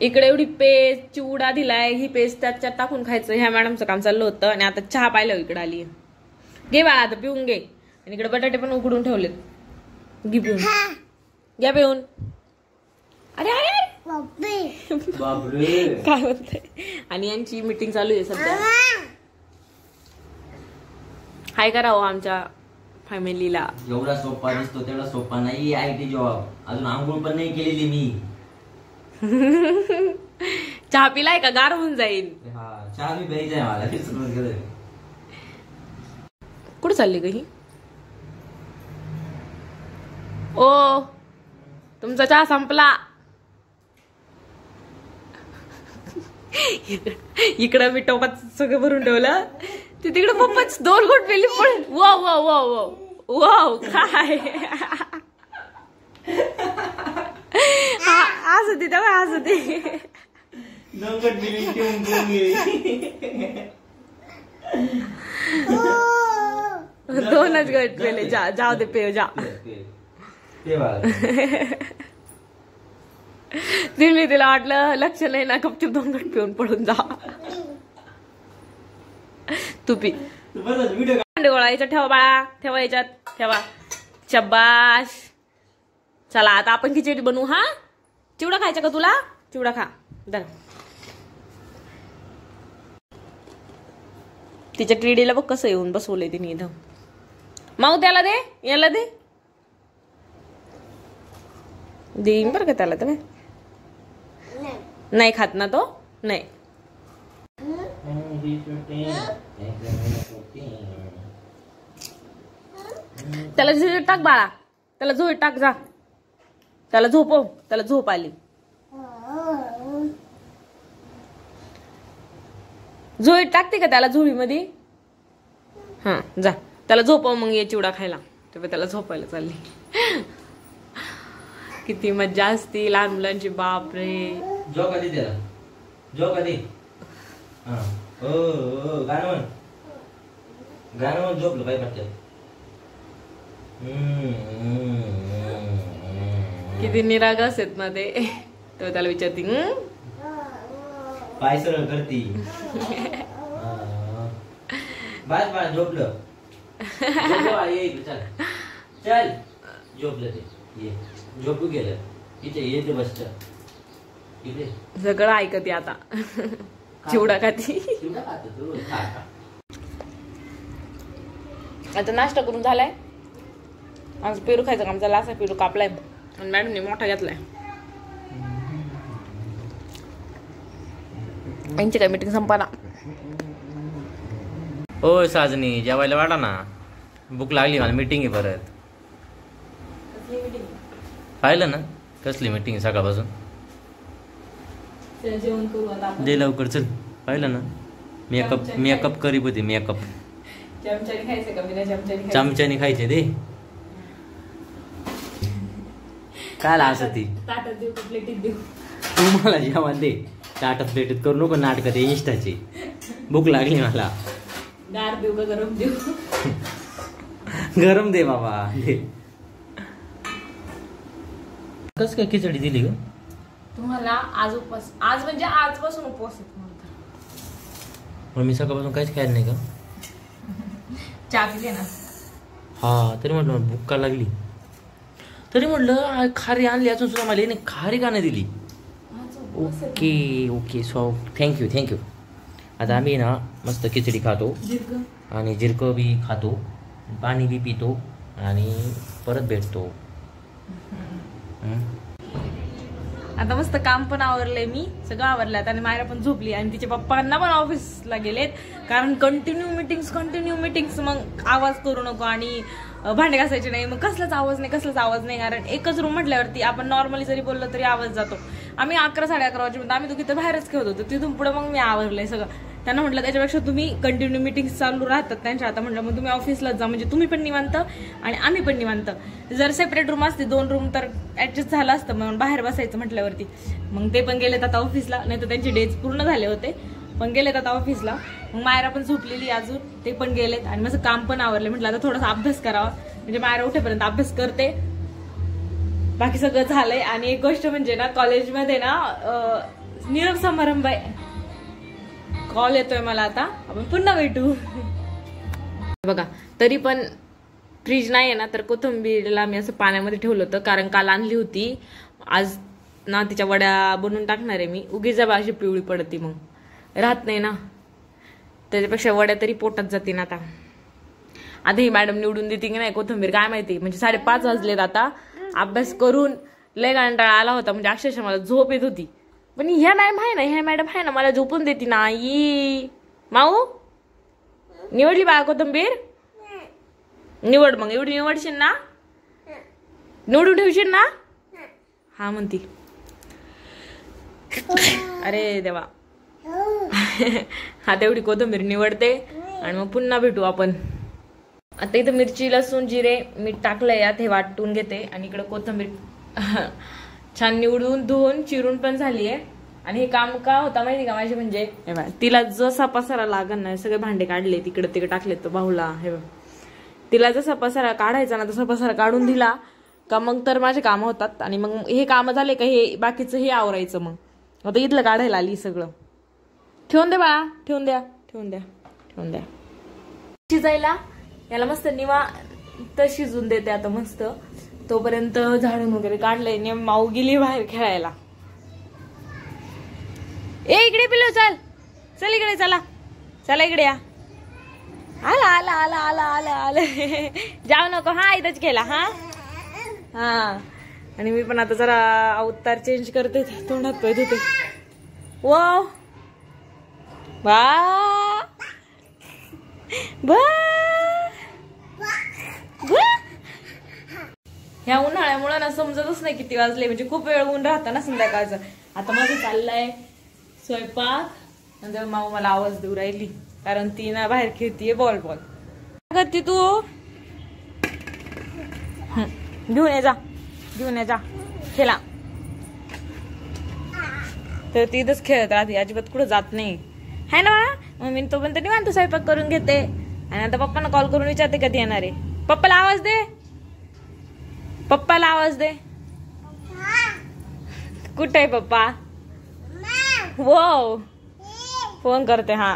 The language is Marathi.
इकडे एवढी पेस्ट चिवडा दिलाय, ही पेस्ट त्याच्यात टाकून खायचं, ह्या मॅडमचं काम चाललं होतं. आणि आता चहा पाहिलं इकडे आली. घे बाळा आता पिऊन घे. आणि इकडे बटाटे पण उकडून ठेवलेत, घे पिऊन, घ्या पिऊन. अरे अरे काय म्हणते. आणि यांची मीटिंग चालू आहे सध्या. हाय करावं आमच्या फॅमिलीला. एवढा सोपा दिसतो तेवढा सोपा नाही IT जॉब. अजून आंघोळ पण नाही केलेली मी. चहा पिलाय का? गार होऊन जाईल. हा चहा बी प्यायचा आहे मला. कुठे चालली ग ही? ओ तुमचा चहा संपला. इकडं मी टोपात सगळं भरून ठेवलं, ती तिकडे पप्पाच 2 घोट पेली पण. Wow wow wow wow wow काय असं ते तेव्हा असं ते 2च घट पेले. जाऊ दे पे जा. तिला वाटलं लक्ष नाही ना, गपचूप 2 घट पिऊन पडून जा. तू पी. गोळायच्या ठेवा बाळा, ठेवा याच्यात ठेवा. शब्बाश. चला आता आपण खिचडी बनवू. हा चिवडा खायचा का तुला? चिवडा खा. दर तिच्या टिडीला बघ कसं येऊन बसवलंय तिने इथं. माऊ त्याला दे, याला दे. देईन बरं का त्याला. तर नाही खात ना तो. नाही त्याला झोळीत टाक बाळा, त्याला झोळीत टाक. जा त्याला झोपव, त्याला झोप आली. झोळीत टाकते का त्याला? झोळीमध्ये. हा जा त्याला झोपव. मग ये चिवडा खायला. तेव्हा त्याला झोपायला चालली. किती मज्जा असती लहान मुलांची. बापरे. जो कधी त्याला जो कधी गाणं झोपलं पाहिजे वाटतं. किती निरागस आहेत ना ते. तेव्हा त्याला विचारती पाय सरळ करती. बस बाळ झोपलं. चल चल झोपलं ते. ये झोपू गेलं. इथे येते बसत इथे सगळं ऐकते आता. चिवडा खाती. आता नाश्ता करून झालाय. आज पेरू खायचा काम चालला. असा पेरू कापलाय आणि मॅडमने मोठा घेतलाय. यांची काय मीटिंग संपाना. ओ साजनी जेवायला वाटा ना. भूक लागली मला. मीटिंग आहे परत. पाहिलं ना कसली मीटिंग सकाळपासून. जेवण करू आता. दे लवकर चल. पाहिलं ना मेकअप करीत होती. मेकअप चमच्याने खायचं का? बिना चमच्याने खायचे दे. काय असं ती ताटात देऊ का प्लेटीत देऊ? तू मला जेवण दे. ताटात प्लेटीत करू नको नाटक. ते इंस्टाची भूक लागली मला. गार देऊ का गरम देऊ? गरम दे बाबा दे. कस काय खिचडी दिली ग तुम्हाला? आज उपवास. आज म्हणजे आजपासून उपवास आहे. मग मी सकाळपासून काहीच खायला नाही का? चहा पिले ना. हा तरी म्हटलं भूक का लागली. तरी म्हटलं खारी आणली अजून सुद्धा मला नाही. खारी का नाही दिली? Okay okay so thank you thank you. आता आम्ही ना मस्त खिचडी खातो आणि जिरकं बी खातो, पाणी बी पितो आणि परत भेटतो. आता मस्त काम पण आवरलंय. मी सगळं आवरलंय आता. आणि मायरा पण झोपली आणि तिच्या पप्पांना पण ऑफिसला गेलेत. कारण कंटिन्यू मिटिंग्स. मग आवाज करू नको आणि भांडे घासायचे नाही. मग कसलाच आवाज नाही. कारण एकच रूम म्हटल्यावरती आपण नॉर्मली जरी बोललो तरी आवाज जातो. आम्ही 11-11:30 वाजेपर्यंत आम्ही दोघी तर बाहेरच खेळत होतो. तिथून पुढे मग मी आवरलंय सगळं. त्यांना म्हटलं त्याच्यापेक्षा तुम्ही कंटिन्यू मिटिंग्स चालू राहतात त्यांच्या. आता म्हटलं मग तुम्ही ऑफिसलाच जा. म्हणजे तुम्ही पण निवांत आणि आम्ही पण निवांत. जर सेपरेट रूम असते 2 रूम तर ऍडजस्ट झालं असतं. मग बाहेर बसायचं म्हटल्यावरती. मग ते पण गेलेत आता ऑफिसला. नाही तर त्यांचे डेज पूर्ण झाले होते. पण गेलेत आता ऑफिसला. मग मायरा पण झोपलेली अजून. ते पण गेलेत आणि माझं काम पण आवरलं. म्हटलं आता थोडासा अभ्यास करावा. म्हणजे मायरा उठेपर्यंत अभ्यास करते. बाकी सगळं झालंय. आणि एक गोष्ट म्हणजे ना कॉलेजमध्ये ना निरोप समारंभ आहे. कॉल येतोय मला आता, आपण पुन्हा भेटू. बघा तरी पण फ्रीज नाही आहे ना, तर कोथिंबीरला मी असं पाण्यामध्ये ठेवलं होतं, कारण काल आणली होती. आज ना तिच्या वड्या बनवून टाकणार आहे मी. उगीच जब अशी पिवळी पडती मग राहत नाही ना, त्याच्यापेक्षा वड्या तरी पोटात जातील. आता ही मॅडम निवडून देते की नाही कोथिंबीर काय माहिती. म्हणजे 5:30 वाजलेत आता. अभ्यास करून लय कंटाळा आला होता, म्हणजे अक्षरशः मला झोप येत होती. पण ह्या मॅडम आहे ना, मला झोपून देते नाही. माऊ निवडली बा कोथिंबीर? निवड मग. एवढी निवडशील ना, निवडून ठेवशील ना? हा म्हणती. अरे देवा. हा तेवढी कोथिंबीर निवडते आणि मग पुन्हा भेटू आपण. आता इथं मिरची, लसूण, जिरे, मीठ टाकलंय यात. हे वाटून घेते. आणि इकडे कोथिंबीर छान निवडून धुवून चिरून पण झाली आहे. आणि हे काम का होता माहिती का माझे, म्हणजे तिला जसा पसारा लागन ना, सगळे भांडे काढले तिकडे तिकडे टाकले तो बाहुला. हे तिला जसा पसारा काढायचा ना तसा पसारा काढून दिला का मग तर माझे काम होतात. आणि मग हे काम झाले का हे बाकीचं हे आवरायचं. मग आता इथलं काढायला आली सगळं. ठेवून दे बाळा, ठेवून द्या. शिजायला याला मस्त निवांत शिजून देते आता मस्त. तोपर्यंत झाडून वगैरे काढलंय. माऊ गेली बाहेर खेळायला. ए इकडे पिल्लू, चल चल इकडे, चला इकडे या. आला जाऊ नको हा, इथंच खेळला. हा आणि मी पण आता जरा अवतार चेंज करते, तोंडात पैद होते. वो बा ह्या उन्हाळ्यामुळे ना समजतच नाही किती वाजले. म्हणजे खूप वेळ ऊन राहतं ना संध्याकाळचं. आता माझं चाललंय स्वयंपाक. नंतर माऊ मला आवाज देऊ राहिली, कारण ती ना बाहेर खेळतीये बॉल. करते तू? घेऊन ये जा खेळा. तर ती इथंच खेळत राहते, अजिबात कुठं जात नाही. है ना बाळा? मग मी तोपर्यंत निवांत स्वयंपाक करून घेते. आणि आता पप्पांना कॉल करून विचारते कधी येणार आहे. पप्पाला आवाज दे. कुठे आहे पप्पा? वो फोन करते. हा